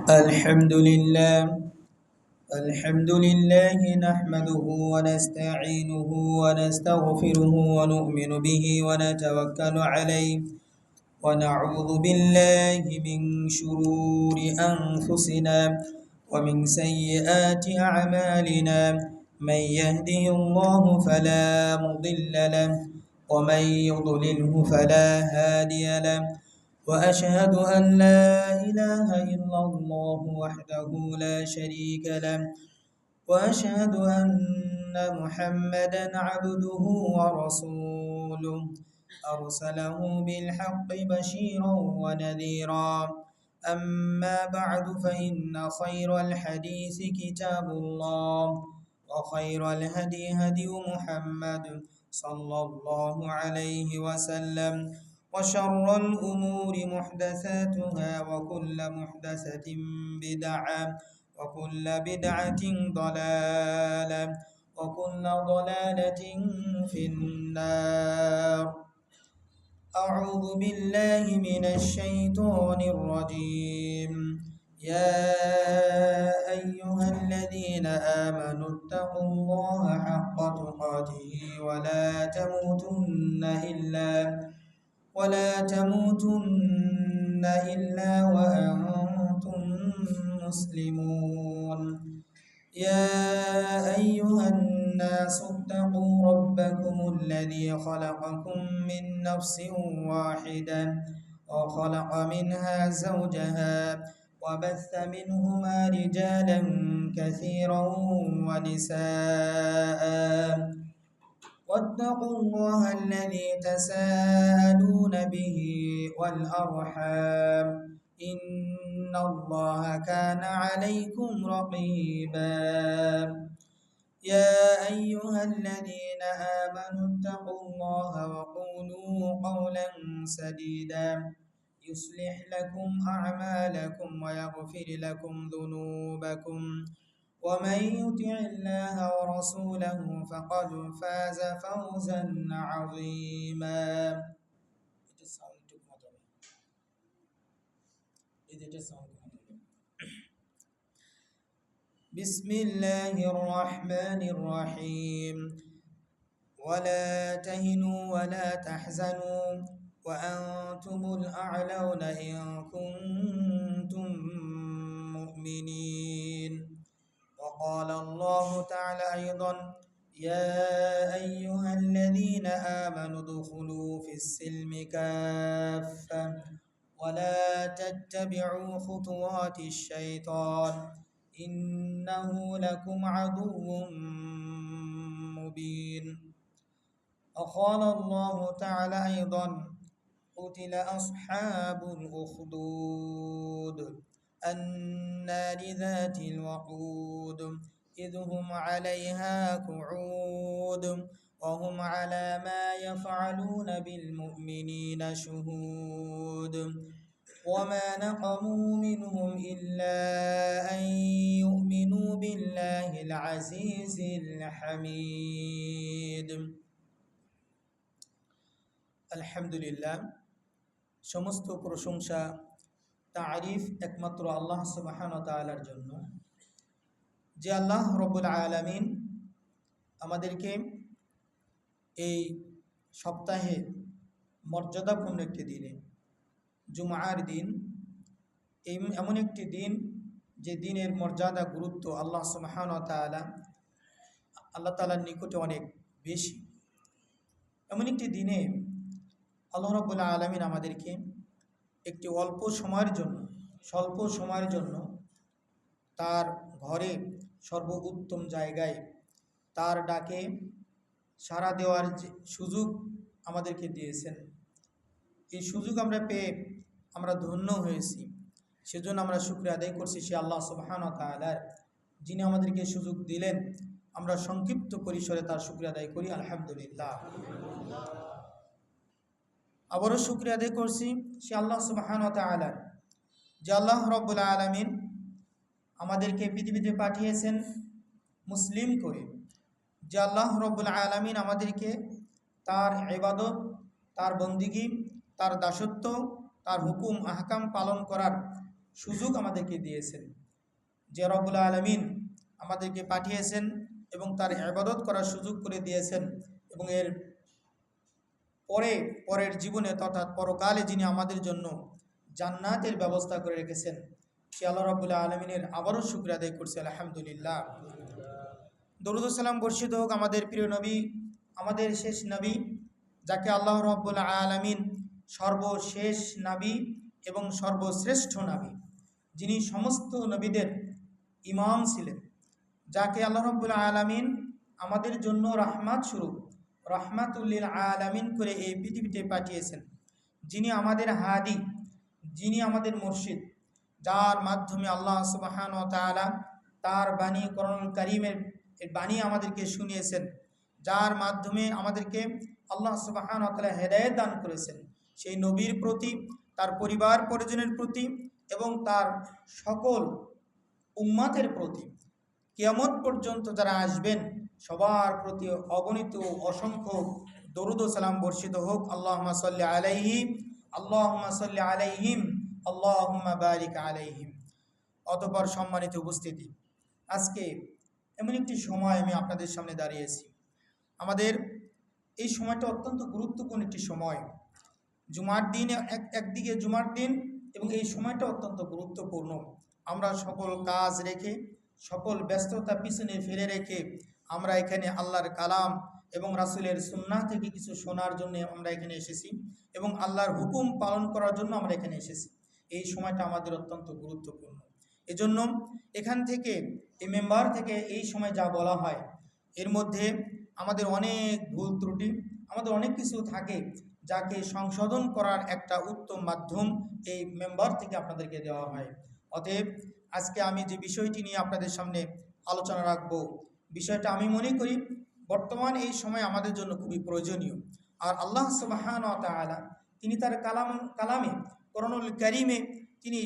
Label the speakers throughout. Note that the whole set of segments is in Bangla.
Speaker 1: الحمد لله الحمد لله نحمده ونستعينه ونستغفره ونؤمن به ونتوكل عليه ونعوذ بالله من شرور أنفسنا ومن سيئات أعمالنا من يهده الله فلا مضل له ومن يضلله فلا هادي له وأشهد أن لا إله إلا الله وحده لا شريك له وأشهد أن محمدا عبده ورسوله أرسله بالحق بشيرا ونذيرا أما بعد فإن خير الحديث كتاب الله وخير الهدي هدي محمد صلى الله عليه وسلم وشر الأمور محدثاتها وكل محدثة بدعة وكل بدعة ضلالة وكل ضلالة في النار. أعوذ بالله من الشيطان الرجيم. يا أيها الذين آمنوا اتقوا الله حق تقاته ولا تموتن إلا وأنتم مسلمون. يا أيها الناس اتقوا ربكم الذي خلقكم من نفس واحدة وخلق منها زوجها وبث منهما رجالا كثيرا ونساء واتقوا الله الذي تساءلون به والأرحام إن الله كان عليكم رقيبا. يا أيها الذين آمنوا اتقوا الله وقولوا قولا سديدا يصلح لكم أعمالكم ويغفر لكم ذنوبكم ومن يطع الله ورسوله فقد فاز فوزا عظيما. بسم الله الرحمن الرحيم. ولا تهنوا ولا تحزنوا وأنتم الأعلون إن كنتم مؤمنين. وقال الله تعالى أيضا: يا أيها الذين آمنوا ادخلوا في السلم كافة ولا تتبعوا خطوات الشيطان إنه لكم عدو مبين. وقال الله تعالى أيضا: قتل أصحاب الأخدود النار ذات الوقود إذ هم عليها قعود وهم على ما يفعلون بالمؤمنين شهود وما نقموا منهم إلا أن يؤمنوا بالله العزيز الحميد. আলহামদুলিল্লাহ, সমস্ত প্রশংসা তারিফ একমাত্র আল্লাহ সুবহানাহু ওয়া তাআলার জন্য, যে আল্লাহ রব্বুল আলামিন আমাদেরকে এই সপ্তাহে মর্যাদাপূর্ণ একটি দিনে, জুমার দিন, এমন একটি দিন যে দিনের মর্যাদা গুরুত্ব আল্লাহ সুবহানাহু ওয়া তাআলা নিকটে অনেক বেশি। এমন একটি দিনে আল্লাহ রাব্বুল আলামিন আমাদেরকে একটি স্বল্প সময়ের জন্য তার ঘরে সর্বোত্তম জায়গায় তার ডাকে সাড়া দেওয়ার যে সুযোগ আমাদেরকে দিয়েছেন, এই সুযোগ আমরা পেয়ে আমরা ধন্য হয়েছি। সেজন্য আমরা শুকরিয়া আদায় করছি সে আল্লাহ সুবহানাহু ওয়া তাআলার, যিনি আমাদেরকে সুযোগ দিলেন। আমরা সংক্ষিপ্ত পরিসরে তার শুকরিয়া আদায় করি, আলহামদুলিল্লাহ। আবারও শুকরিয়া আদায় করছি সে আল্লাহ সুবহানাহু ওয়া তাআলার, যে আল্লাহ রব্বুল আলামিন আমাদেরকে পৃথিবীতে পাঠিয়েছেন মুসলিম করে, যে আল্লাহ রব্বুল আলামিন আমাদেরকে তার ইবাদত, তার বন্দিগি, তার দাসত্ব, তার হুকুম আহকাম পালন করার সুযোগ আমাদেরকে দিয়েছেন। যে রব্বুল আলামিন আমাদেরকে পাঠিয়েছেন এবং তার ইবাদত করার সুযোগ করে দিয়েছেন, এবং এর পরের জীবনে অর্থাৎ পরকালে যিনি আমাদের জন্য জান্নাতের ব্যবস্থা করে রেখেছেন, সে আল্লাহ রাব্বুল আলামিনের আবারও শুকর আদায় করছি আলহামদুলিল্লাহ। দরুদ ও সালাম বর্ষিত হোক আমাদের প্রিয় নবী, আমাদের শেষ নবী, যাকে আল্লাহ রাব্বুল আলামিন সর্বশেষ নবী এবং সর্বশ্রেষ্ঠ নবী, যিনি সমস্ত নবীদের ইমাম ছিলেন, যাকে আল্লাহ রাব্বুল আলামিন আমাদের জন্য রাহমাত স্বরূপ রাহমাতুল্লিল আলামিন করে এই পৃথিবীতে পাঠিয়েছেন, যিনি আমাদের হাদি, যিনি আমাদের মুর্শিদ, যার মাধ্যমে আল্লাহ সুবহানাহু ওয়া তাআলা তার বাণী কোরআনুল কারীমের বাণী আমাদেরকে শুনিয়েছেন, যার মাধ্যমে আমাদেরকে আল্লাহ সুবহানাহু ওয়া তাআলা হেদায়েত দান করেছেন। সেই নবীর প্রতি, তার পরিবার পরিজনের প্রতি এবং তার সকল উম্মাতের প্রতি, কিয়ামত পর্যন্ত যারা আসবেন সবার প্রতি অগণিত অসংখ্য দরুদ ও সালাম বর্ষিত হোক। আল্লাহুম্মা সাল্লি আলাইহি, আল্লাহুম্মা সাল্লি আলাইহিম, আল্লাহুম্মা বারিক আলাইহিম। অতঃপর সম্মানিত উপস্থিতি, আজকে এমন একটি সময় আমি আপনাদের সামনে দাঁড়িয়েছি। আমাদের এই সময়টা অত্যন্ত গুরুত্বপূর্ণ একটি সময়। জুমার দিন, একদিকে জুমার দিন, এবং এই সময়টা অত্যন্ত গুরুত্বপূর্ণ। আমরা সকল কাজ রেখে, সকল ব্যস্ততা পিছনে ফেলে রেখে আমরা এখানে আল্লাহর কালাম এবং রাসূলের সুন্নাহ থেকে কিছু শোনার জন্য আমরা এখানে এসেছি, এবং আল্লাহর হুকুম পালন করার জন্য আমরা এখানে এসেছি। এই সময়টা আমাদের অত্যন্ত গুরুত্বপূর্ণ। এজন্য এখান থেকে, এই মেম্বার থেকে এই সময় যা বলা হয়, এর মধ্যে আমাদের অনেক ভুল ত্রুটি, আমাদের অনেক কিছু থাকে, যাকে সংশোধন করার একটা উত্তম মাধ্যম এই মেম্বার থেকে আপনাদেরকে দেওয়া হয়। অতএব আজকে আমি যে বিষয়টি নিয়ে আপনাদের সামনে আলোচনা রাখব, বিষয়টা আমি মনে করি বর্তমান এই সময় আমাদের জন্য খুবই প্রয়োজনীয়। আর আল্লাহ সুবহানাহু ওয়া তাআলা তিনি তার কালামে কোরআনুল কারীমে তিনি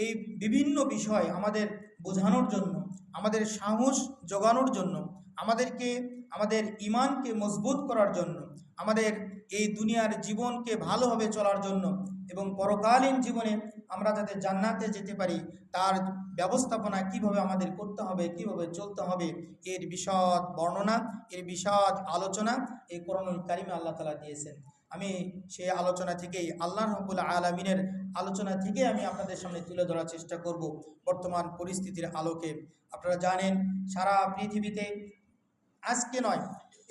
Speaker 1: এই বিভিন্ন বিষয় আমাদের বোঝানোর জন্য, আমাদের সাহস জোগানোর জন্য, আমাদেরকে আমাদের ঈমানকে মজবুত করার জন্য, আমাদের এই দুনিয়ার জীবনকে ভালোভাবে চলার জন্য, এবং পরকালীন জীবনে আমরা যাতে জান্নাতে যেতে পারি তার ব্যবস্থাপনা কিভাবে আমাদের করতে হবে, কিভাবে চলতে হবে, এর বিশদ বর্ণনা, এর বিশদ আলোচনা এই কোরআনুল কারীমে আল্লাহ তাআলা দিয়েছেন। আমি সেই আলোচনা থেকেই, আল্লাহ রাব্বুল আলামিনের আলোচনা থেকে আমি আপনাদের সামনে তুলে ধরার চেষ্টা করব বর্তমান পরিস্থিতির আলোকে। আপনারা জানেন সারা পৃথিবীতে আজকে নয়,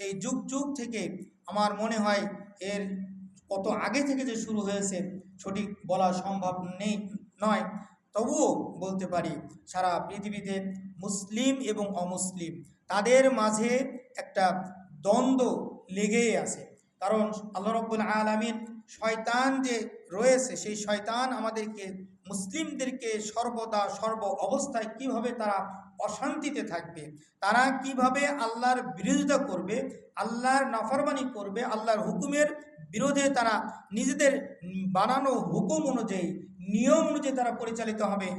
Speaker 1: এই যুগ যুগ থেকে, আমার মনে হয় এর কত আগে থেকে যে শুরু হয়েছে সঠিক বলা সম্ভব নয়, তবুও বলতে পারি সারা পৃথিবীতে মুসলিম এবং অমুসলিম তাদের মাঝে একটা দ্বন্দ্ব লেগেই আছে। কারণ আল্লাহ রাব্বুল আলামিন, শয়তান যে রয়েছে, সেই শয়তান আমাদেরকে, মুসলিমদেরকে সর্বদা সর্ব অবস্থায় কিভাবে তারা অশান্তিতে থাকবে, তারা কিভাবে আল্লাহর বিরোধিতা করবে, আল্লাহর নাফরমানি করবে, আল্লাহর হুকুমের বিরোধে তারা নিজেদের বানানো হুকুম অনুযায়ী, নিয়ম অনুযায়ী তারা পরিচালিত হবে,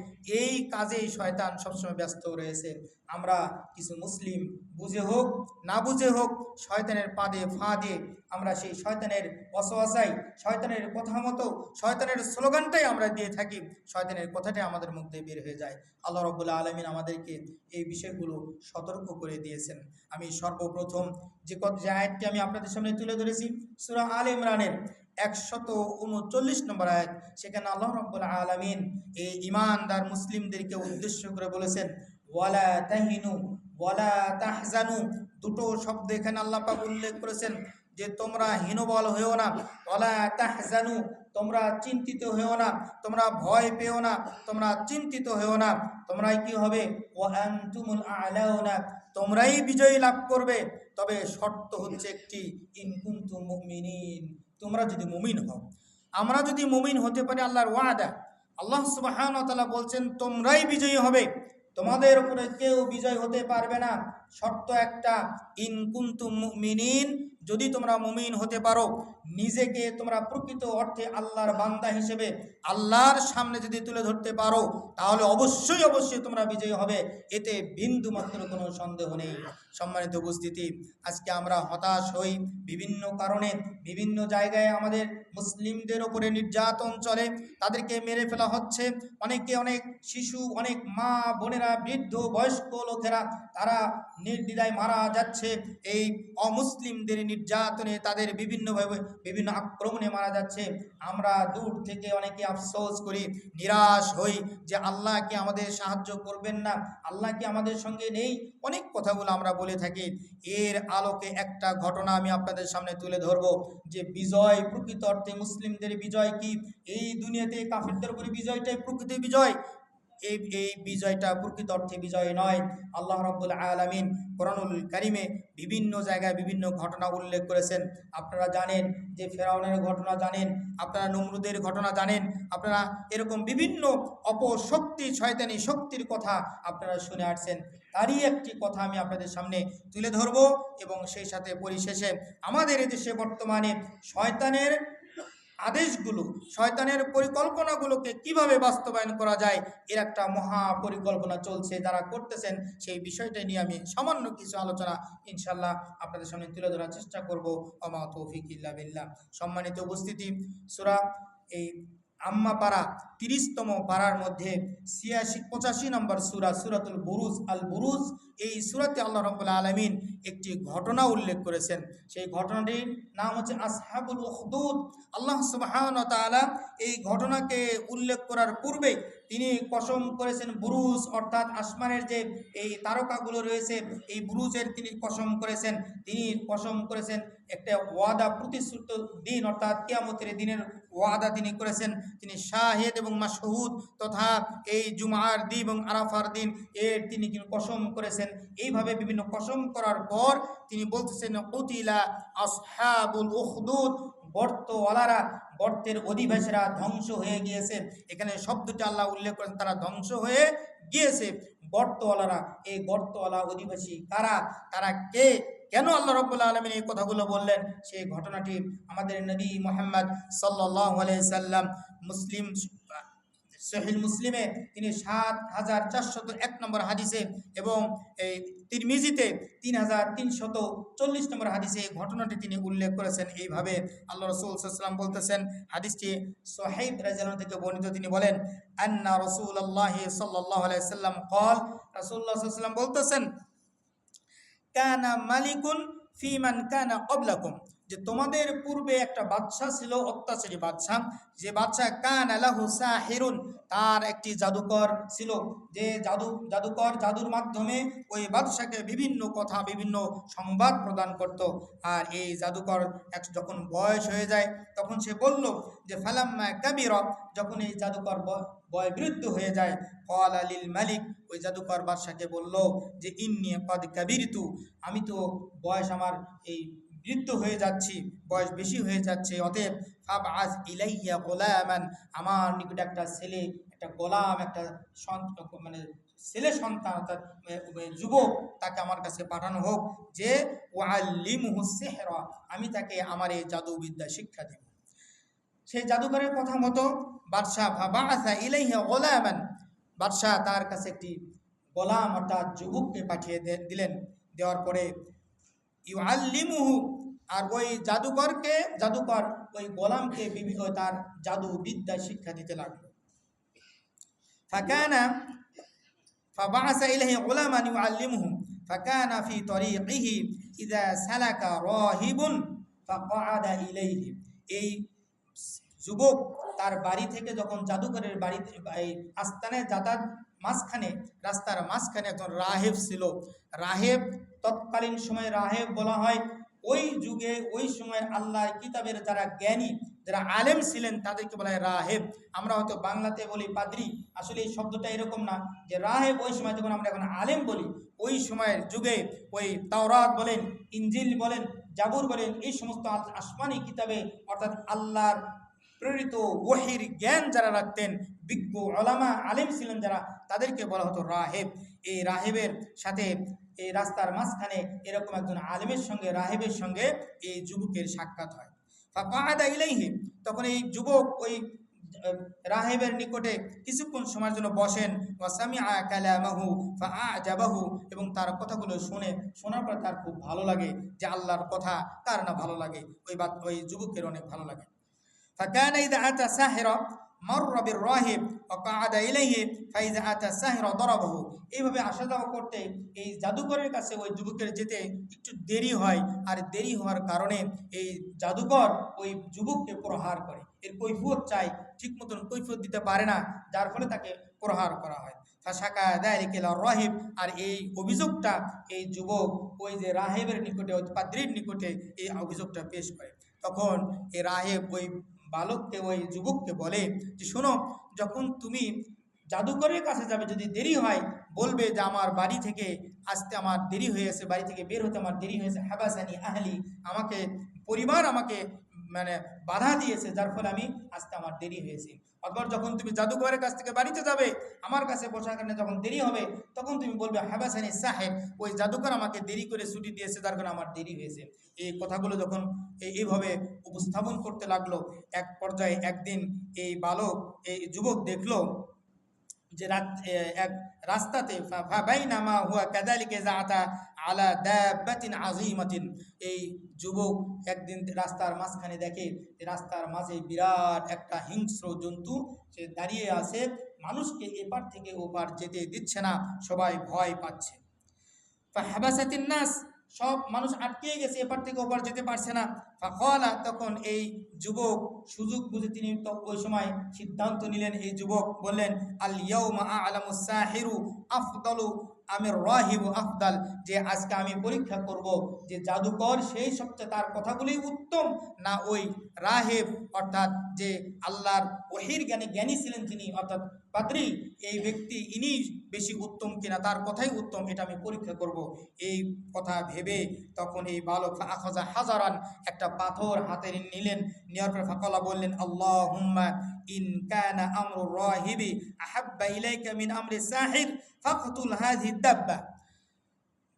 Speaker 1: এই কাজেই শয়তান সবসময় ব্যস্ত রয়েছে। আমরা কিছু মুসলিম বুঝে হোক না বুঝে হোক, শয়তানের ফাঁদে আমরা সেই শয়তানের ওয়াসওয়াসায়, শয়তানের কথা মতো, শয়তানের স্লোগানটাই আমরা দিয়ে থাকি, শয়তানের কথাটাই আমাদের মধ্যে বের হয়ে যায়। আল্লাহ রাব্বুল আলামিন আমাদেরকে এই বিষয়গুলো সতর্ক করে দিয়েছেন। আমি সর্বপ্রথম যে আয়াতটি আমি আপনাদের সামনে তুলে ধরেছি, সূরা আলে ইমরানের 139 নম্বর আয়াত। সেখানে আল্লাহ রাব্বুল আলামিন এই ঈমানদার মুসলিমদেরকে উদ্দেশ্য করে বলেছেন, ওয়ালা তাহিনু ওয়ালা তাহজানু। দুটো শব্দ এখানে আল্লাহ পাক উল্লেখ করেছেন যে তোমরা হীনবল হয়েও না, ওয়ালা তাহজানু, তোমরা চিন্তিত হয়েও না, তোমরা ভয় পেও না, তোমরা চিন্তিত হয়েও না, তোমরাই কি হবে, ওয়া আনতুমুল আ'লাউনা, তোমরাই বিজয় লাভ করবে। তবে শর্ত হচ্ছে একটি, ইন কুনতুম মুমিনিন, তোমরা যদি মুমিন হও। আমরা যদি মুমিন হতে পারি, আল্লাহর ওয়াদা, আল্লাহ সুবহানাহু ওয়া তাআলা বলছেন তোমরাই বিজয়ী হবে, তোমাদের উপরে কেউ বিজয় হতে পারবে না। শর্ত একটা, ইন কুনতুম মুমিনিন, যদি তোমরা মুমিন হতে পারো, নিজেকে তোমরা প্রকৃত অর্থে আল্লাহর বান্দা হিসেবে আল্লাহর সামনে যদি তুলে ধরতে পারো, তাহলে অবশ্যই অবশ্যই তোমরা বিজয়ী হবে, এতে বিন্দু মাত্র কোনো সন্দেহ নেই। সম্মানিত উপস্থিতি, আজকে আমরা হতাশ হই বিভিন্ন কারণে। বিভিন্ন জায়গায় আমাদের মুসলিমদের ওপরে নির্যাতন চলে, তাদেরকে মেরে ফেলা হচ্ছে। অনেকে, অনেক শিশু, অনেক মা বোনেরা, বৃদ্ধ বয়স্ক লোকেরা তারা নির্দ্বিধায় মারা যাচ্ছে। এই অমুসলিমদের নির্যাতনে, তাদের বিভিন্নভাবে বিভিন্ন আক্রমণে মারা যাচ্ছে। আমরা দূর থেকে অনেকে আফসোস করি, নিরাশ হই যে আল্লাহ কি আমাদের সাহায্য করবেন না, আল্লাহ কি আমাদের সঙ্গে নেই, অনেক কথাগুলো আমরা বলে থাকি। এর আলোকে একটা ঘটনা আমি আপনাদের সামনে তুলে ধরব যে বিজয়, প্রকৃত অর্থে মুসলিমদের বিজয় কি, এই দুনিয়াতে কাফেরদের উপরে বিজয়টাই প্রকৃত বিজয়। এই বিজয়টা প্রকৃত অর্থে বিজয় নয়। আল্লাহ রাব্বুল আলামিন কোরআনুল কারিমে বিভিন্ন জায়গায় বিভিন্ন ঘটনা উল্লেখ করেছেন। আপনারা জানেন যে ফেরাউনের ঘটনা জানেন, আপনারা নমরুদের ঘটনা জানেন, আপনারা এরকম বিভিন্ন অপশক্তি, শয়তানি শক্তির কথা আপনারা শুনে আসছেন। তারই একটি কথা আমি আপনাদের সামনে তুলে ধরব এবং সেই সাথে পরিশেষে আমাদের এদেশে বর্তমানে শয়তানের আদেশগুলো, শয়তানের পরিকল্পনাগুলোকে কিভাবে বাস্তবায়ন করা যায়, এর একটা মহা পরিকল্পনা চলছে, যারা করতেছেন সেই বিষয়টা নিয়ে আমি সামান্য কিছু আলোচনা ইনশাল্লাহ আপনাদের সামনে তুলে ধরার চেষ্টা করব। ওমা তৌফিক ইল্লা বিল্লাহ। সম্মানিত উপস্থিতি, সূরা এই আম্মা পারা 30তম পারার মধ্যে 85 নম্বর সূরা, সূরাতুল বুরুজ, আল বুরুজ, এই সূরাতে আল্লাহ রাব্বুল আলামিন একটি ঘটনা উল্লেখ করেছেন। সেই ঘটনাটির নাম হচ্ছে আসহাবুল উখদুদ। আল্লাহ সুবহানাহু ওয়া তাআলা এই ঘটনাকে উল্লেখ করার পূর্বে তিনি কসম করেছেন, বুরুজ অর্থাৎ আসমানের যে এই তারকাগুলো রয়েছে, এই বুরুজের তিনি কসম করেছেন। তিনি কসম করেছেন একটা ওয়াদা, প্রতিশ্রুত দিন অর্থাৎ কিয়ামতের দিনের ওয়াদা তিনি করেছেন। তিনি শাহেদ এবং মাশহুদ তথা এই জুমার দিন এবং আরাফার দিন এর তিনি কসম করেছেন। এইভাবে বিভিন্ন কসম করার পর তিনি বলতেছেন, কুতিলা আসহাবুল উখদুদ, গর্তওয়ালারা, গর্তের অধিবাসীরা ধ্বংস হয়ে গিয়েছে। এখানে শব্দটা আল্লাহ উল্লেখ করেন, তারা ধ্বংস হয়ে গিয়েছে। গর্তওয়ালারা, এই গর্তওয়ালা অধিবাসী কারা, তারা কে, কেন আল্লাহ রাব্বুল আলামিন এই কথাগুলো বললেন, সেই ঘটনাটি আমাদের নবী মুহাম্মদ সাল্লাল্লাহু আলাইহি সাল্লাম মুসলিম সহিহ মুসলিমে তিনি ৭,৪০১ নম্বর হাদিসে এবং এই তিরমিজিতে ৩,৩40 নম্বর হাদিসে এই ঘটনাটি তিনি উল্লেখ করেছেন। এইভাবে আল্লাহ রাসূল সাল্লাল্লাহু আলাইহি ওয়াসাল্লাম বলতেছেন, হাদিসটি সুহাইব রাদিয়াল্লাহু থেকে বর্ণিত। তিনি বলেন, আন্না রাসূলুল্লাহ সাল্লাল্লাহু আলাইহি ওয়াসাল্লাম قال, রাসূলুল্লাহ সাল্লাল্লাহু আলাইহি ওয়াসাল্লাম বলতেছেন, কানা মালিকুন ফি মান কানা ক্বাবলাকুম, যে তোমাদের পূর্বে একটা বাদশা ছিল, অত্যাচারী বাদশা। যে বাদশা কানা লাহু সাহিরুন, তার একটি জাদুকর ছিল। যে জাদুকর জাদুর মাধ্যমে ওই বাদশাকে বিভিন্ন কথা, বিভিন্ন সংবাদ প্রদান করত। আর এই জাদুকর যখন বয়স হয়ে যায় তখন সে বলল যে ফালাম্মা কাবিরা, যখন এই জাদুকর বয়বৃদ্ধ হয়ে যায়, ক্বালা লিল মালিক, ওই জাদুকর বাদশাকে বলল যে ইন্নী ক্বাদ কাবিরতু, আমি তো বয়স আমার এই বৃদ্ধ হয়ে যাচ্ছি, বয়স বেশি হয়ে যাচ্ছে, অতএব ফাবআস ইলাইয়া গোলামান, আমার নিকট একটা ছেলে, একটা গোলাম, একটা মানে ছেলে সন্তান অর্থাৎ যুবক, তাকে আমার কাছে পাঠানো হোক, যে ওয়াল্লিমুহু সিহরা, আমি তাকে আমার এই জাদুবিদ্যা শিক্ষা দেব। সেই জাদুকরের কথা মতো বাদশাহ ফাবআসা ইলাইহি গোলামান, বাদশাহ তার কাছে একটি গোলাম অর্থাৎ যুবককে পাঠিয়ে দিলেন। দেওয়ার পরে ইউআল্লিমুহু, আর ওই জাদুকর ওই গোলামকে তার জাদু বিদ্যা শিক্ষা দিতে লাগলো। ফাকানা ফাবআসা ইলাইহি গোলামান ইউআল্লিমুহু ফাকানা ফি তরিকিহি ইযা সালাকা রাহিবুন ফাকআদা ইলাইহি, এই যুবক তার বাড়ি থেকে যখন জাদুকরের বাড়িতে এই আস্তানে যাতায়াত, মাঝখানে রাস্তার মাঝখানে একজন রাহেব ছিল। রাহেব, তৎকালীন সময়ে রাহেব বলা হয় ওই যুগে, ওই সময় আল্লাহর কিতাবের যারা জ্ঞানী, যারা আলেম ছিলেন তাদেরকে বলা হয় রাহেব। আমরা হয়তো বাংলাতে বলি পাদ্রী, আসলে এই শব্দটা এরকম না যে রাহেব ওই সময়, যখন আমরা এখন আলেম বলি, ওই সময়ের যুগে ওই তাওরাত বলেন, ইনজিল বলেন, জাবুর বলেন, এই সমস্ত আসমানি কিতাবে অর্থাৎ আল্লাহর প্রেরিত ওহীর জ্ঞান যারা রাখতেন, বিজ্ঞ উলামা আলেম ছিলেন যারা, তাদেরকে বলা হতো রাহেব। এই রাহেবের সাথে এই রাস্তার মাঝখানে এরকম একজন আলেমের সঙ্গে রাহেবের সঙ্গে এই যুবকের সাক্ষাৎ হয়। ফাকাআদা ইলাইহি, তখন এই যুবক ওই রাহেবের নিকটে কিছুক্ষণ সময়ের জন্য বসেন। ওয়াসামিআ কালামাহু ফাআজাবাহু, এবং তার কথাগুলো শোনার পর তার খুব ভালো লাগে, যে আল্লাহর কথা কার না ভালো লাগে, ওই যুবকের অনেক ভালো লাগে। ফাকানা ইযা আতা সাহিরা মাররা বিররাহিব ওয়াকাআদা ইলাইহি ফাইযা আতা সাহিরা দারাবাহু। এইভাবে আসা যাওয়া করতে এই জাদুকরের কাছে ওই যুবকের যেতে একটু দেরি হয়, আর দেরি হওয়ার কারণে এই জাদুকর ওই যুবককে প্রহার করে। এর কৈফিয়ত চাই, ঠিক মতন কৈফিয়ত দিতে পারে না, যার ফলে তাকে প্রহার করা হয়। ফাশাকা যালিকা ইলা রাহিব, আর এই অভিযোগটা এই যুবক ওই যে রাহেবের নিকটে, ওই পাদ্রীর নিকটে এই অভিযোগটা পেশ করে। তখন এই রাহেব ওই বালককে, ওই যুবককে বলে যে শোনো, যখন তুমি জাদুকরের কাছে যাবে, যদি দেরি হয় বলবে যে আমার বাড়ি থেকে আসতে আমার দেরি হয়েছে, বাড়ি থেকে বের হতে আমার দেরি হয়েছে, হাবাসানি আহলি, আমাকে পরিবার আমাকে মানে বাধা দিয়েছে, যার ফলে আমি আসতে আমার দেরি হয়েছে। অথবা যখন তুমি জাদুকরের কাছ থেকে বাড়িতে যাবে, আমার কাছে বসার কারণে যখন দেরি হবে, তখন তুমি বলবে হাবাসানি সাহেব, ওই জাদুকর আমাকে দেরি করে ছুটি দিয়েছে, যার কারণে আমার দেরি হয়েছে। এই কথাগুলো যখন এইভাবে উপস্থাপন করতে লাগলো, এক পর্যায়ে একদিন এই বালক, এই যুবক দেখলো যে এক রাস্তাতে ফাবাইনামা হুয়া কাযালিকা যাআতা আলা দাব্বাতিন আযীমাতিন, এই যুবক একদিন রাস্তার মাঝখানে দেখে রাস্তার মাঝে বিরাট একটা হিংস্র জন্তু সে দাঁড়িয়ে আছে, মানুষকে এপার থেকে ওপার যেতে দিচ্ছে না, সবাই ভয় পাচ্ছে। ফাহাবাসাতিন নাস, সব মানুষ আটকে গেছে, এপার থেকে ওপার যেতে পারছে না। ফাকালা, তখন এই যুবক সুযোগ বুঝে তিনি ওই সময় সিদ্ধান্ত নিলেন, এই যুবক বললেন আল ইয়াউমা আ'লামুস সাহিরু আফদালু আমির রাহিবু আফদাল, যে আজকে আমি পরীক্ষা করব যে জাদুকর সেই সবচেয়ে তার কথাগুলি উত্তম, না ওই রাহেব অর্থাৎ যে আল্লাহর ওহির জ্ঞানী ছিলেন তিনি, অর্থাৎ পাদ্রী, এই ব্যক্তি ইনি বেশি উত্তম কিনা, তার কথাই উত্তম, এটা আমি পরীক্ষা করব। এই কথা ভেবে তখন এই বালক আখাযা হাজারান, একটা পাথর হাতে নিলেন, নেওয়ার পর ফাকালা বললেন আল্লাহুম্মা ইন কানা আমরুর রাহিবি আহাব্বা ইলাইকা মিন আমরি সাহির ফাকতুল হাযিহি দাব্বা।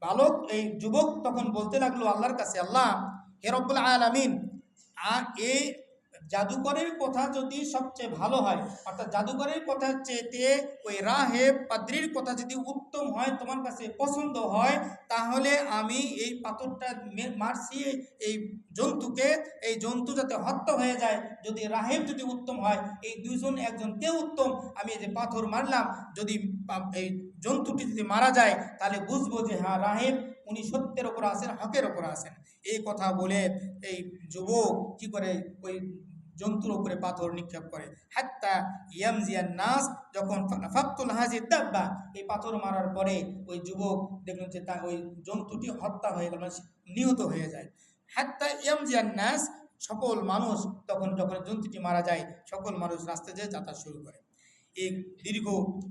Speaker 1: বালক, এই যুবক তখন বলতে লাগলো আল্লাহর কাছে, আল্লাহ হে রব্বুল আলামিন, এই জাদুকরের কথা যদি সবচেয়ে ভালো হয়, অর্থাৎ জাদুকরের কথা চেয়ে ওই রাহেব পাদ্রীর কথা যদি উত্তম হয়, তোমার কাছে পছন্দ হয়, তাহলে আমি এই পাথরটা মারছি এই জন্তুকে, এই জন্তু যাতে হত্যা হয়ে যায়। যদি রাহেব যদি উত্তম হয়, এই দুইজন একজন কে উত্তম, আমি এই যে পাথর মারলাম, যদি এই জন্তুটি যদি মারা যায়, তাহলে বুঝবো যে হ্যাঁ রাহেব উনি সত্যের ওপর আছেন, হকের ওপর আছেন। এই কথা বলে এই যুবক কি করে ওই জন্তুর উপরে পাথর নিক্ষেপ করে। হাত্তা ইয়ামজিয়ান নাস, যখন ফাকতুল হাযিহি দাব্বা, এই পাথর মারার পরে ওই যুবক দেখলেন যে তা ওই জন্তুটি হত্যা হয়ে গেল, নিহত হয়ে যায়। হাত্তা ইয়ামজিয়ান নাস, সকল মানুষ তখন যখন জন্তুটি মারা যায়, সকল মানুষ রাস্তায় যেয়ে যাত্রা শুরু করে। এই দীর্ঘ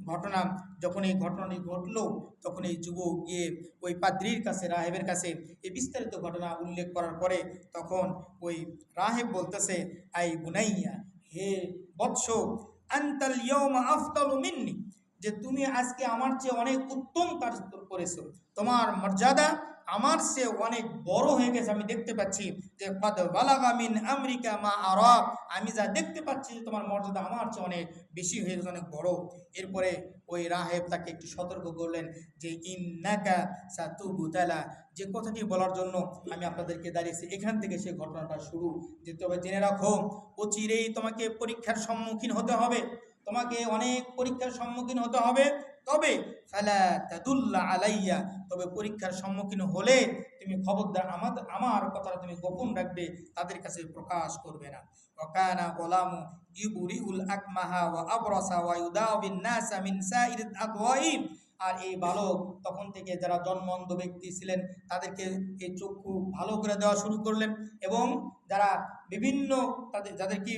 Speaker 1: ঘটনা, যখন এই ঘটনাটি ঘটলো, তখন এই যুবক গিয়ে ওই পাদ্রীর কাছে, রাহেবের কাছে এই বিস্তারিত ঘটনা উল্লেখ করার পরে তখন ওই রাহেব বলতেছে আই বুনাইয়া, হে বৎস, আনতাল ইয়াউমা আফদালু মিন্নি, যে তুমি আজকে আমার চেয়ে অনেক উত্তম কাজ করেছো, তোমার মর্যাদা আমার চেয়ে অনেক বড় হয়ে গেছে। আমি দেখতে পাচ্ছি যে কদ বালাগা মিন আমরিকা মা আরা, আমি যা দেখতে পাচ্ছি যে তোমার মর্যাদা আমার চেয়ে অনেক বেশি হয়ে গেছে, অনেক বড়। এরপরে ওই রাহেব তাকে একটু সতর্ক করলেন যে ইন্নাকা সাতুবতালা, যে কথাটি বলার জন্য আমি আপনাদেরকে দাঁড়িয়েছি, এখান থেকে সেই ঘটনাটা শুরু। যে তবে জেনে রাখো, অচিরেই তোমাকে পরীক্ষার সম্মুখীন হতে হবে, তোমাকে অনেক পরীক্ষার সম্মুখীন হতে হবে। তবে ফালা তাদুল্লা আলাইয়া, তবে পরীক্ষার সম্মুখীন হলে তুমি খবরদার আমার কথাটা তুমি গোপন রাখবে, তাদের কাছে প্রকাশ করবে না। ওয়াকানা গোলামু ইবরিউল আকমাহা ওয়া আবরাসা ওয়া ইউদাবিন নাসা মিন সাইরিত আদওয়াই, আর এই বালক তখন থেকে যারা জন্মন্ধ ব্যক্তি ছিলেন তাদেরকে এই চক্ষু ভালো করে দেওয়া শুরু করলেন, এবং যারা বিভিন্ন যাদের কি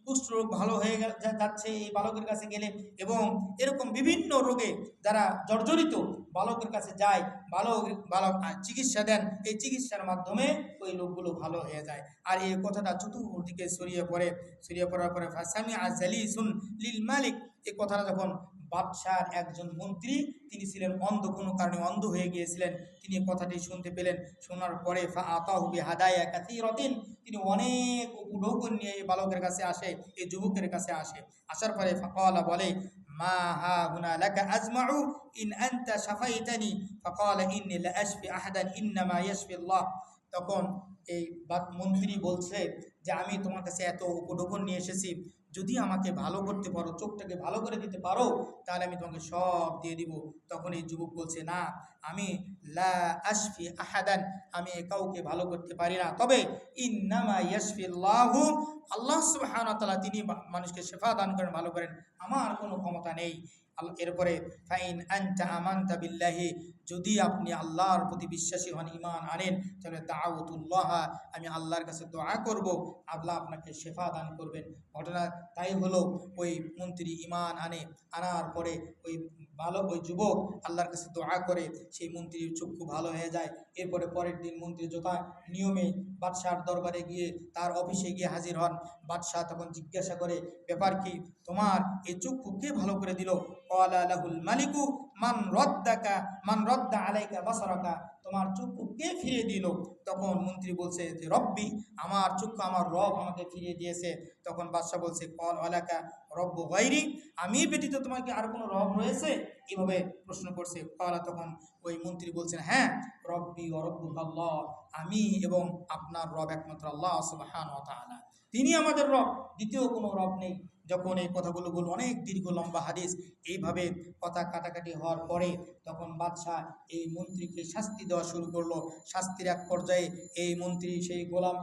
Speaker 1: কুষ্ঠরোগ ভালো হয়ে যাচ্ছে এই বালকের কাছে গেলে, এবং এরকম বিভিন্ন রোগে যারা জর্জরিত বালকের কাছে যায়, বালক চিকিৎসা দেন, এই চিকিৎসার মাধ্যমে ওই লোকগুলো ভালো হয়ে যায়। আর এই কথাটা চতুর্দিকে ছড়িয়ে পড়ার পরে ফাসামি আজালিসুন লিল মালিক, এই কথাটা যখন বাদশার একজন মন্ত্রী, তিনি ছিলেন অন্ধ, কোনো কারণে অন্ধ হয়ে গিয়েছিলেন, তিনি কথাটি শুনতে পেলেন। শোনার পরে ফাআতাহু বিহাদায়া কাসীরাতিন, তিনি অনেক উপঢৌকন নিয়ে এই বালকের কাছে আসে, এই যুবকের কাছে আসে। আসার পরে ফাকালা, বলে মা হাহুনা লাকা আজমাউ ইন আনতা শাফাইতানি, ফাকালা ইন্নী লা আশফি আহাদান ইন্নামা ইয়াশফি আল্লাহ। তখন এই মন্ত্রী বলছে যে আমি তোমার কাছে এত উপঢৌকন নিয়ে এসেছি, যদি আমাকে ভালো করতে পারো, চোখটাকে ভালো করে দিতে পারো, তাহলে আমি তোমাকে সব দিয়ে দিব। তখন এই যুবক বলছে, না, আমি লা আশফি আহাদান, আমি কাউকে ভালো করতে পারি না, তবে ইন্নামা ইয়াশফিল্লাহু, আল্লাহ সুবহানাহু ওয়া তাআলা তিনি মানুষকে শেফা দান করেন, ভালো করেন, আমার কোনো ক্ষমতা নেই। এরপরে ফাইন আনতা আমানতা বিল্লাহি, যদি আপনি আল্লাহর প্রতি বিশ্বাসী হন, ঈমান আনেন, তাহলে দাউতুল্লাহ, আমি আল্লাহর কাছে দোয়া করব, আল্লাহ আপনাকে শেফা দান করবেন। ঘটনা তাই হলো, ওই মন্ত্রী ঈমান আনার পরে ওই যুবক আল্লাহর কাছে দোয়া করে, সেই মন্ত্রীর চক্ষু ভালো হয়ে যায়। এরপরে পরের দিন মন্ত্রী যথা নিয়মে বাদশার দরবারে গিয়ে, তার অফিসে গিয়ে হাজির হন। বাদশাহ তখন জিজ্ঞাসা করে, ব্যাপার কি, তোমার এই চক্ষু কে ভালো করে দিল? ক্বালা লাহুল মালিকু মান রাদ্দা আলাইকা বাসারাকা, তোমার চক্ষু কে ফিরিয়ে দিল? তখন মন্ত্রী বলছে যে রব্বি, আমার চক্ষু আমার রব আমাকে ফিরিয়ে দিয়েছে। তখন বাদশাহ বলছে, ক্বাল আলাকা রব্বু গায়রি, আমি ব্যতীত তোমার কি আর কোনো রব রয়েছে? এভাবে প্রশ্ন করছে। ক্বালা, তখন ওই মন্ত্রী বলছেন, হ্যাঁ, রব্বি ওয়া রব্বুকাল্লাহ, আমি এবং আপনার রব একমাত্র আল্লাহ সুবহানাহু ওয়া তাআলা, তিনি আমাদের রব, দ্বিতীয় কোনো রব নেই। যখন এই কথাগুলো বলল, অনেক দীর্ঘ লম্বা হাদিস, এইভাবে কথা কাটাকাটি হওয়ার পরে তখন বাদশাহ এই মন্ত্রীকে শাস্তি দেওয়া শুরু করলো। শাস্তির এক পর্যায়ে এই মন্ত্রী সেই গোলাম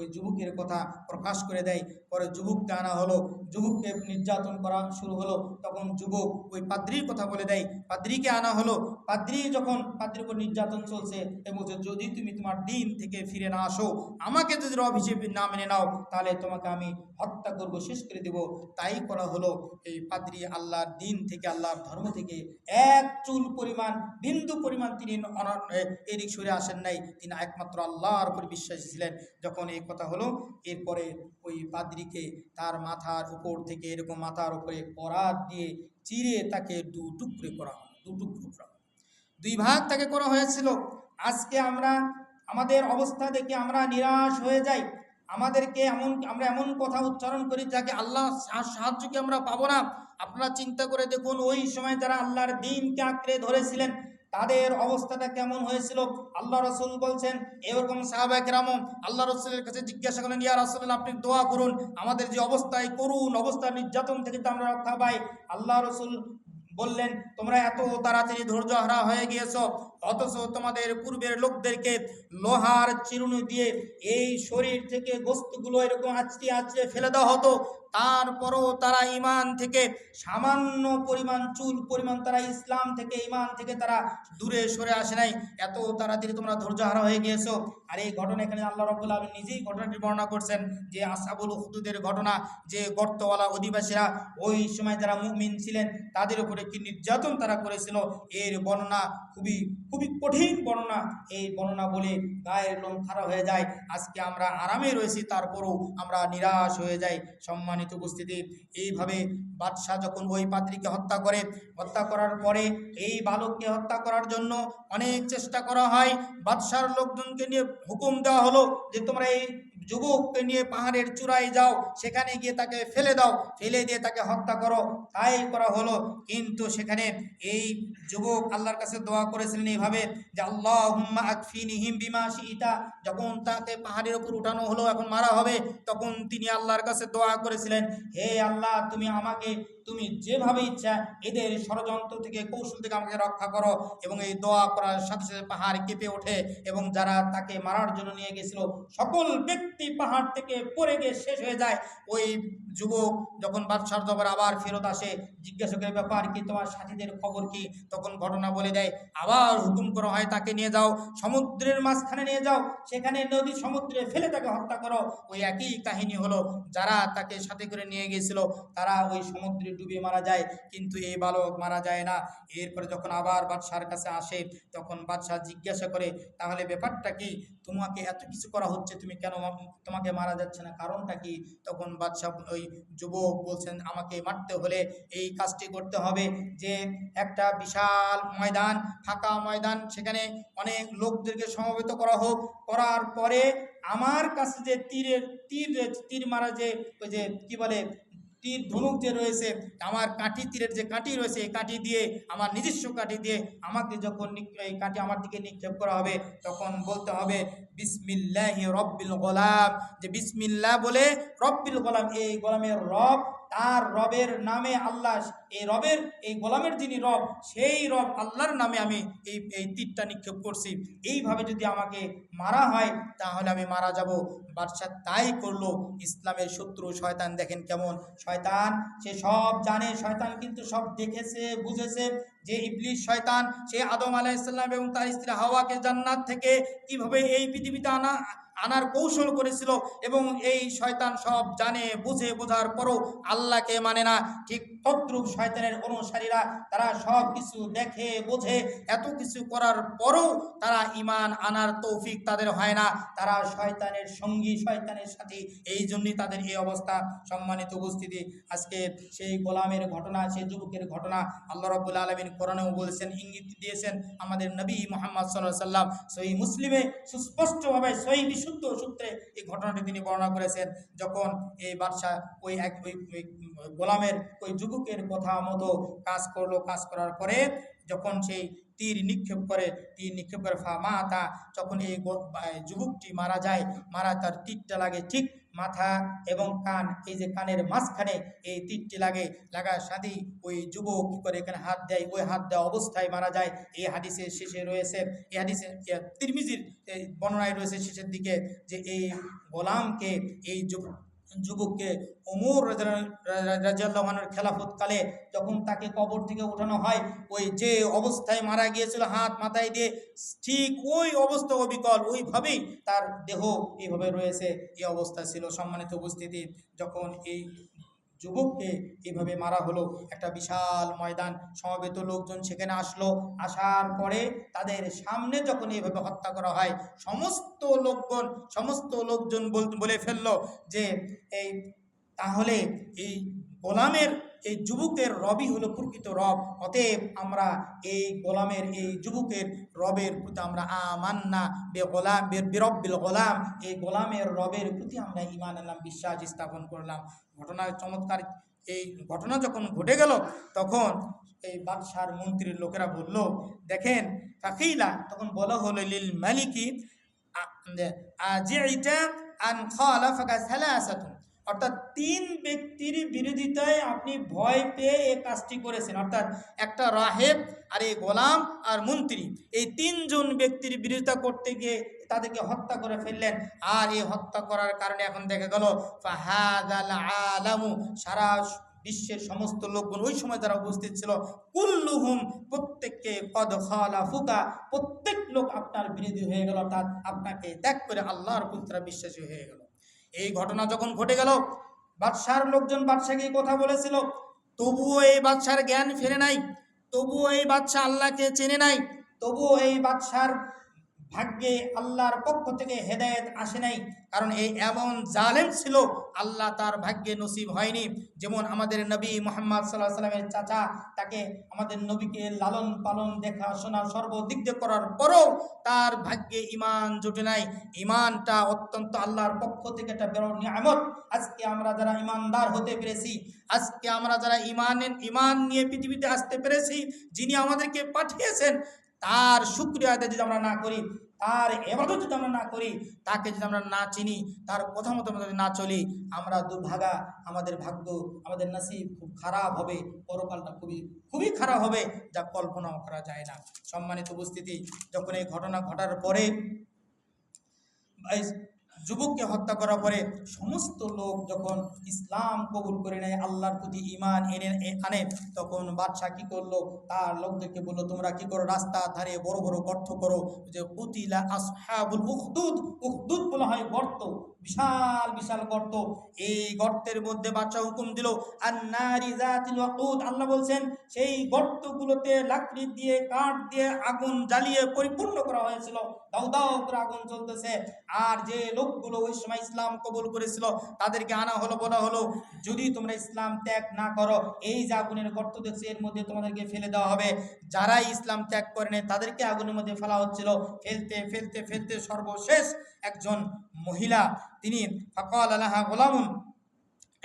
Speaker 1: ওই যুবকের কথা প্রকাশ করে দেয়। পরে যুবককে আনা হলো, যুবককে নির্যাতন করা শুরু হলো। তখন যুবক ওই পাদ্রির কথা বলে দেয়, পাদ্রিকে আনা হলো। পাদ্রির উপর নির্যাতন চলছে এবং যদি তুমি তোমার দিন থেকে ফিরে না আসো, আমাকে যদি রব হিসেবে না মেনে নাও, তাহলে তোমাকে আমি হত্যা করব, শেষ করে দেব। তাই করা হলো। এই পাদ্রী আল্লাহর দিন থেকে, আল্লাহর ধর্ম থেকে এক চুল পরিমাণ, বিন্দু পরিমাণ তিনি এদিক সরে আসেন নাই, তিনি একমাত্র আল্লাহর উপর বিশ্বাসী ছিলেন। যখন এই কথা হলো, এরপরে ওই পাদ্রীকে তার মাথার উপর থেকে এরকম মাথার উপরে করাত দিয়ে চিরে তাকে দুই ভাগ তাকে করা হয়েছিল। আজকে আমাদের অবস্থা দেখে আমরা নিরাশ হয়ে যাই। আমরা এমন কথা উচ্চারণ করি যাকে আল্লাহ সাহায্যকে আমরা পাবো না। আপনারা চিন্তা করে দেখুন, ওই সময় যারা আল্লাহর দ্বীনকে আঁকড়ে ধরেছিলেন, তাদের অবস্থাটা কেমন হয়েছিল। আল্লাহ রসুল বলছেন, এরকম সাহাবায়ে কেরাম আল্লাহ রসুলের কাছে জিজ্ঞাসা করেন, ইয়া রাসূলুল্লাহ, আপনি দোয়া করুন, আমাদের যে অবস্থায় করুন অবস্থার নির্যাতন থেকে তো আমরা রক্ষা পাই। আল্লাহ রসুল বললেন, তোমরা এত তাড়াতাড়ি ধৈর্য হারা হয়ে গিয়েছো, অথচ তোমাদের পূর্বের লোকদেরকে লোহার চিরুনি দিয়ে এই শরীর থেকে গোস্তগুলো এরকম আঁচড়ে ফেলে দেওয়া হতো, তারপরও তারা ঈমান থেকে সামান্য পরিমাণ, চুল পরিমাণ তারা ইসলাম থেকে, ঈমান থেকে তারা দূরে সরে আসে নাই। এত তাড়াতাড়ি তোমরা ধৈর্যহারা হয়ে গিয়েছো। আর এই ঘটনা এখানে আল্লাহ রাব্বুল আলামিন নিজেই ঘটনাটি বর্ণনা করছেন, যে আসহাবুল উখদুদের ঘটনা, যে গর্তওয়ালা অধিবাসীরা ওই সময় যারা মুমিন ছিলেন তাদের উপরে কি নির্যাতন তারা করেছিল, এর বর্ণনা খুবই খুবই কঠিন বর্ণনা। এই বর্ণনা বলে গায়ের লোম খাড়া হয়ে যায়। আজকে আমরা আরামে রয়েছি, তারপরও আমরা নিরাশ হয়ে যাই। সম্মানিত উপস্থিতি, এইভাবে বাদশাহ যখন ওই পাদ্রীকে হত্যা করার পরে এই বালককে হত্যা করার জন্য অনেক চেষ্টা করা হয়। বাদশার লোকজনকে নিয়ে হুকুম দেওয়া হলো যে তোমরা এই যুবককে নিয়ে পাহাড়ের চূড়ায় যাও, সেখানে গিয়ে তাকে ফেলে দিয়ে তাকে হত্যা করো। তাই করা হলো। কিন্তু সেখানে এই যুবক আল্লাহর কাছে দোয়া করেছিলেন এইভাবে যে আল্লাহুম্মা আকফিনিহিম বিমা শিইতা। যখন তাকে পাহাড়ের উপর উঠানো হলো, এখন মারা হবে, তখন তিনি আল্লাহর কাছে দোয়া করেছিলেন, হে আল্লাহ, তুমি যেভাবে ইচ্ছা এদের ষড়যন্ত্র থেকে, কৌশল থেকে আমাকে রক্ষা করো। এবং এই দোয়া করার সাথে সাথে পাহাড় কেঁপে ওঠে এবং যারা তাকে মারার জন্য নিয়ে গেছিল সকল ব্যক্তি ব্যক্তি পাহাড় থেকে পড়ে গিয়ে শেষ হয়ে যায়। ওই যুবক যখন বাদশার দরবারে আবার ফেরত আসে, জিজ্ঞাসা করে ব্যাপার কি, তোমার সাথীদের খবর কি? তখন ঘটনা বলে দেয়। আবার হুকুম করা হয় তাকে নিয়ে যাও, সমুদ্রের মাঝখানে নিয়ে যাও, সেখানে নদী সমুদ্রে ফেলে তাকে হত্যা করো। ওই একই কাহিনী হলো, যারা তাকে সাথে করে নিয়ে গিয়েছিল তারা ওই সমুদ্রে ডুবে মারা যায়, কিন্তু এই বালক মারা যায় না। এরপরে যখন আবার বাদশার কাছে আসে, তখন বাদশাহ জিজ্ঞাসা করে, তাহলে ব্যাপারটা কি? তোমাকে এত কিছু করা হচ্ছে, তুমি কেন, তোমাকে মারা যাচ্ছে না, কারণটা কি? তখন বাদশাহ ওই যুবক বলছেন, আমাকে মারতে হলে এই কাজটি করতে হবে যে একটা বিশাল ময়দান, ফাঁকা ময়দান, সেখানে অনেক লোকদেরকে সমবেত করা হোক, করার পরে আমার কাছে যে তীর মারা যে ওই যে কি বলে তীর ধনুক যে রয়েছে, আমার কাঠি, তীরের যে কাঠি রয়েছে, এই কাঠি দিয়ে, আমার নিজস্ব কাঠি দিয়ে আমাকে যখন এই কাঠি আমার দিকে নিক্ষেপ করা হবে, তখন বলতে হবে বিসমিল্লাহি রব্বিল গোলাম, যে বিসমিল্লাহ বলে রব্বিল গোলাম, এই গোলামের রব, তার রবের নামে আল্লাহ, এই রবের, এই গোলামের যিনি রব, সেই রব আল্লাহর নামে আমি এই তীরটা নিক্ষেপ করছি। এইভাবে যদি আমাকে মারা হয় তাহলে আমি মারা যাব। বাদশাহ তাই করলো। ইসলামের শত্রু শয়তান, দেখেন কেমন শয়তান, সে সব জানে, শয়তান কিন্তু সব দেখেছে, বুঝেছে যে ইবলিস শয়তান, সে আদম আলাইহিস সালাম এবং তার স্ত্রী হাওয়াকে জান্নাত থেকে কিভাবে এই পৃথিবীতে আনার কৌশল করেছিল, এবং এই শয়তান সব জানে, বুঝে, বোঝার পরও আল্লাহকে মানে না। ঠিক তদ্রূপ শয়তানের অনুসারীরা, তারা সব কিছু দেখে, বোঝে, এত কিছু করার পরও তারা ঈমান আনার তৌফিক তাদের হয় না, তারা শয়তানের সঙ্গী, শয়তানের সাথী, এই জন্যই তাদের এই অবস্থা। সম্মানিত উপস্থিতি, আজকে সেই গোলামের ঘটনা, সেই যুবকের ঘটনা আল্লাহ রাব্বুল আলামিন কোরআনেও বলেছেন, ইঙ্গিত দিয়েছেন। আমাদের নবী মুহাম্মদ সাল্লাল্লাহু আলাইহি সাল্লাম সহিহ মুসলিমে সুস্পষ্টভাবে সহিহ বিশুদ্ধ সূত্রে এই ঘটনাটি তিনি বর্ণনা করেছেন। যখন এই বাদশা ওই গোলামের, ওই যুবকের কথা মতো কাজ করলো, কাজ করার পরে যখন সেই তীর নিক্ষেপ করে ফামাতা, যখন এই যুবকটি মারা যায়, তার তীরটা লাগে ঠিক মাথা এবং কান, এই যে কানের মাঝখানে এই তীরটি লাগার সাথেই ওই যুবক কি করে এখানে হাত দেয়, ওই হাত দেওয়া অবস্থায় মারা যায়। এই হাদিসের শেষে রয়েছে, এই হাদিসের তিরমিজির বর্ণনায় রয়েছে শেষের দিকে, যে এই গোলামকে, এই যুবককে ওমর রাদিয়াল্লাহু আনহুর খেলাফতকালে যখন তাকে কবর থেকে উঠানো হয়, ওই যে অবস্থায় মারা গিয়েছিল, হাত মাথায় দিয়ে, ঠিক ওই অবস্থা অবিকল, ওইভাবেই তার দেহ এইভাবে রয়েছে, এই অবস্থা ছিল। সম্মানিত উপস্থিতি, যখন এই যুবককে এইভাবে মারা হলো, একটা বিশাল ময়দান, সমবেত লোকজন সেখানে আসলো। আসার পরে তাদের সামনে যখন এইভাবে হত্যা করা হয়, সমস্ত লোকজন বলে ফেললো যে এই তাহলে এই গোলামের, এই যুবকের রবই হলো প্রকৃত রব, অতএব আমরা এই গোলামের, এই যুবকের রবের প্রতি আমরা আমান্না বিরব্বিল গোলাম, এই গোলামের রবের প্রতি আমরা ঈমান আনলাম, বিশ্বাস স্থাপন করলাম। ঘটনা চমৎকার। এই ঘটনা যখন ঘটে গেল, তখন এই বাদশার মন্ত্রীর লোকেরা বলল, দেখেন ফাকিলা, তখন বলা হলো লিল মালিকি আজিইতা আন খালাফাকা সালাসাতুন, অর্থাৎ 3 ব্যক্তির বিরোধিতায় আপনি ভয় পেয়ে এই কাজটি করেছেন, অর্থাৎ একটা রাহেব, আর এই গোলাম, আর মন্ত্রী, এই 3 জন ব্যক্তির বিরোধিতা করতে গিয়ে তাদেরকে হত্যা করে ফেললেন। আর এই হত্যা করার কারণে এখন দেখা গেল ফাহাদাল আলামু, সারা বিশ্বের সমস্ত লোকগুলো ওই সময় যারা উপস্থিত ছিল, কুল্লুহুম, প্রত্যেককে কদ খালাফুকা, প্রত্যেক লোক আপনার বিরোধী হয়ে গেল, অর্থাৎ আপনাকে ত্যাগ করে আল্লাহর পুত্রা বিশ্বাসী হয়ে গেল। এই ঘটনা যখন ঘটে গেল, বাদশার লোকজন বাদশাকে কথা বলেছিল, তবুও এই বাদশার জ্ঞান ফেরে নাই, তবুও এই বাদশা আল্লাহকে চেনে নাই, তবুও এই বাদশার ভাগ্যে আল্লাহর পক্ষ থেকে হেদায়েত আসে নাই, কারণ এই এমন জালেম ছিল, আল্লাহ তার ভাগ্যে নসিব হয়নি। যেমন আমাদের নবী মুহাম্মদ সাল্লাল্লাহু আলাইহি সাল্লামের চাচা, তাকে আমাদের নবীকে লালন পালন, দেখাশোনা সর্বদিক দিয়ে করার পরও তার ভাগ্যে ঈমান জুটে নাই। ঈমানটা অত্যন্ত আল্লাহর পক্ষ থেকে একটা বড় নিয়ামত। আজকে আমরা যারা ঈমানদার হতে পেরেছি, আজকে আমরা যারা ঈমান নিয়ে পৃথিবীতে আসতে পেরেছি, যিনি আমাদেরকে পাঠিয়েছেন, তার শুকরিয়া আদায় যদি আমরা না করি, তার ইবাদত যদি আমরা না করি, তাকে যদি আমরা না চিনি, তার কথা মতো যদি না চলি, আমরা দুর্ভাগা, আমাদের ভাগ্য, আমাদের নসিব খুব খারাপ হবে, পরকালটা খুবই খারাপ হবে, যা কল্পনাও করা যায় না। সম্মানিত উপস্থিতি, যখন এই ঘটনা ঘটার পরে যুবককে হত্যা করার পরে সমস্ত লোক যখন ইসলাম কবুল করে নেয়, আল্লাহর প্রতি ঈমান আনে, তখন বাদশাহ কি করলো, তার লোকদেরকে বললো তোমরা কি করো, রাস্তার ধারে বড় বড় গর্ত করো, যে কুতিলা আসহাবুল উখদুদ, উখদুদ বলা হয় গর্ত, বিশাল বিশাল গর্ত। এই গর্তের মধ্যে বাদশাহ হুকুম দিল আন্নারি যাতিল ওয়াকুদ, আল্লাহ বলছেন সেই গর্তগুলোতে লাকড়ি দিয়ে কাঠ দিয়ে আগুন জ্বালিয়ে পরিপূর্ণ করা হয়েছিল, দাউ দাউ করে আগুন চলতেছে। আর যে লোকগুলো ওই সময় ইসলাম কবুল করেছিল তাদেরকে আনা হলো, বলা হলো যদি তোমরা ইসলাম ত্যাগ না করো, এই যে আগুনের গর্ত দেখছে এর মধ্যে তোমাদেরকে ফেলে দেওয়া হবে। যারাই ইসলাম ত্যাগ করে নেয় তাদেরকে আগুনের মধ্যে ফেলা হচ্ছিল। ফেলতে ফেলতে ফেলতে সর্বশেষ একজন মহিলা, তিনি ফাকাল আলাহা গোলামুন,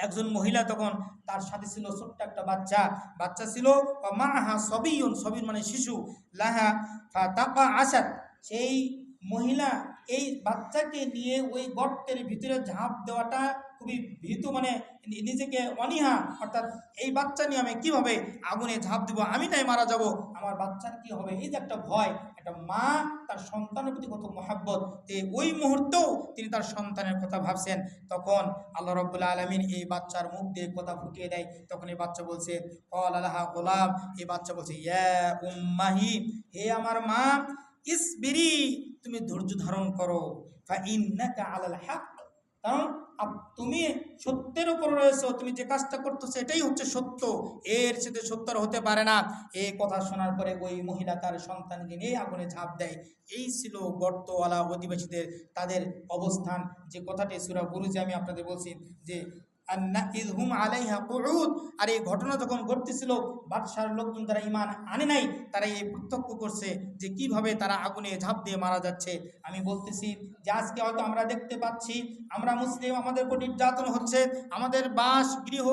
Speaker 1: একজন মহিলা, তখন তার সাথে ছিল ছোট্ট একটা বাচ্চা ছিল, মাহা সবিয়ুন, সবির মানে শিশু, লাহা ফাতাকা আসাদ, সেই মহিলা এই বাচ্চাকে নিয়ে ওই গর্তের ভিতরে ঝাঁপ দেওয়াটা খুবই ভীতু, মানে নিজেকে অনীহা, অর্থাৎ এই বাচ্চা নিয়ে আমি কিভাবে আগুনে ঝাঁপ দেবো, আমি নাই মারা যাব, আমার বাচ্চার কি হবে, এই যে একটা ভয়। একটা মা তার সন্তানের প্রতি কত মহাব্বত, ওই মুহূর্তেও তিনি তার সন্তানের কথা ভাবছেন। তখন আল্লাহ রাব্বুল আলামিন এই বাচ্চার মুখ দিয়ে কথা ফুটিয়ে দেয়। তখন এই বাচ্চা বলছে ক্বালা লাহা গোলাম, এই বাচ্চা বলছে ইয়া উম্মাহি, হে আমার মা, ইসবিরি, তুমি ধৈর্য ধারণ করো, ফা ইন্নাকা আলাল হক, কারণ তুমি সত্যের উপর রয়েছো, তুমি যে কাজটা করতেছো এটাই হচ্ছে সত্য, এর সাথে সত্য হতে পারে না। এই কথা শোনার পরে ওই মহিলা তার সন্তানকে নিয়ে আগুনে ঝাঁপ দেয়। এই ছিল গর্তওয়ালা অধিবাসীদের তাদের অবস্থান। যে কথাটি সূরা বুরুজে আমি আপনাদের বলছি যে ইযহুম আলাইহা কুউদ, আর এই ঘটনা যখন ঘটতেছিল বাদশার লোকজন যারা ঈমান আনে নাই তারা এই প্রত্যক্ষ করছে যে কিভাবে তারা আগুনে ঝাঁপ দিয়ে মারা যাচ্ছে। আমি বলতেছি যে আজকে হয়তো আমরা দেখতে পাচ্ছি আমরা মুসলিম, আমাদের উপর নির্যাতন হচ্ছে, আমাদের বাস গৃহ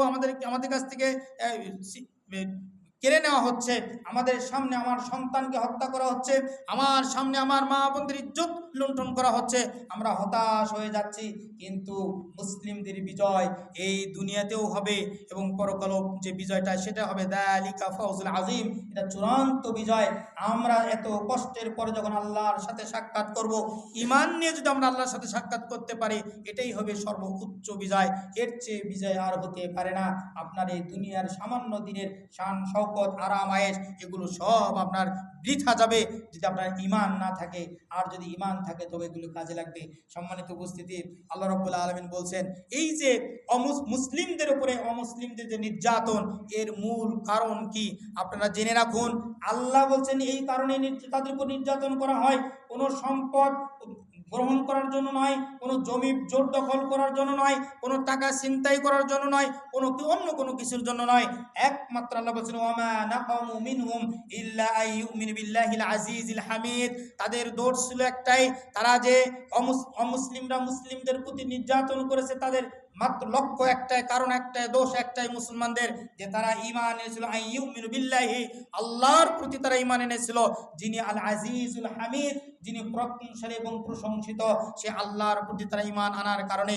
Speaker 1: আমাদের কাছ থেকে কেড়ে নেওয়া হচ্ছে, আমাদের সামনে আমার সন্তানকে হত্যা করা হচ্ছে, আমার সামনে আমার মা বোনদের ইজ্জত লুণ্ঠন করা হচ্ছে, আমরা হতাশ হয়ে যাচ্ছি। কিন্তু মুসলিমদের বিজয় এই দুনিয়াতেও হবে এবং পরকাল যে বিজয়টা সেটা হবে যালিকা ফাউজুল আযীম, এটা চূড়ান্ত বিজয়। আমরা এত কষ্টের পরে যখন আল্লাহর সাথে সাক্ষাৎ করব, ঈমান নিয়ে যদি আমরা আল্লাহর সাথে সাক্ষাৎ করতে পারি, এটাই হবে সর্বোচ্চ বিজয়। এর চেয়ে বিজয় আর হতে পারে না। আপনার এই দুনিয়ার সামান্য দিনের শান শওকত আরাম আয়েশ এগুলো সব আপনার বৃথা যাবে যদি আপনার ঈমান না থাকে। আর যদি ঈমান থাকে তবে এগুলো কাজে লাগবে। সম্মানিত উপস্থিতি, আল্লাহ রাব্বুল আলামিন বলছেন এই যে মুসলিমদের উপরে অমুসলিমদের যে নির্যাতন, এর মূল কারণ কি আপনারা জেনে রাখুন। আল্লাহ বলছেন এই কারণে তাদের উপর নির্যাতন করা হয়, কোনো সম্পদ গ্রহণ করার জন্য নয়, কোনো জমি জোর দখল করার জন্য নয়, কোনো টাকা ছিনতাই করার জন্য নয়, অন্য কোনো কিছুর জন্য নয়। একমাত্র আল্লাহ বলছেন ওয়ামা নাকামু মিনহুম ইল্লা আইয়ুমিনু বিল্লাহিল আজিজিল হামিদ, তাদের দোষ ছিল একটাই, তারা যে অমুসলিমরা মুসলিমদের প্রতি নির্যাতন করেছে, তাদের মাত্র লক্ষ্য একটাই, কারণ একটাই, দোষ একটাই মুসলমানদের, যে তারা ঈমান এনেছিল আইয়ুমিনু বিল্লাহি, আল্লাহর প্রতি তারা ঈমান এনেছিল, যিনি আল আজিজুল হামিদ, যিনি প্রশংসনীয় এবং প্রশংসিত, সে আল্লাহর প্রতি তারা ঈমান আনার কারণে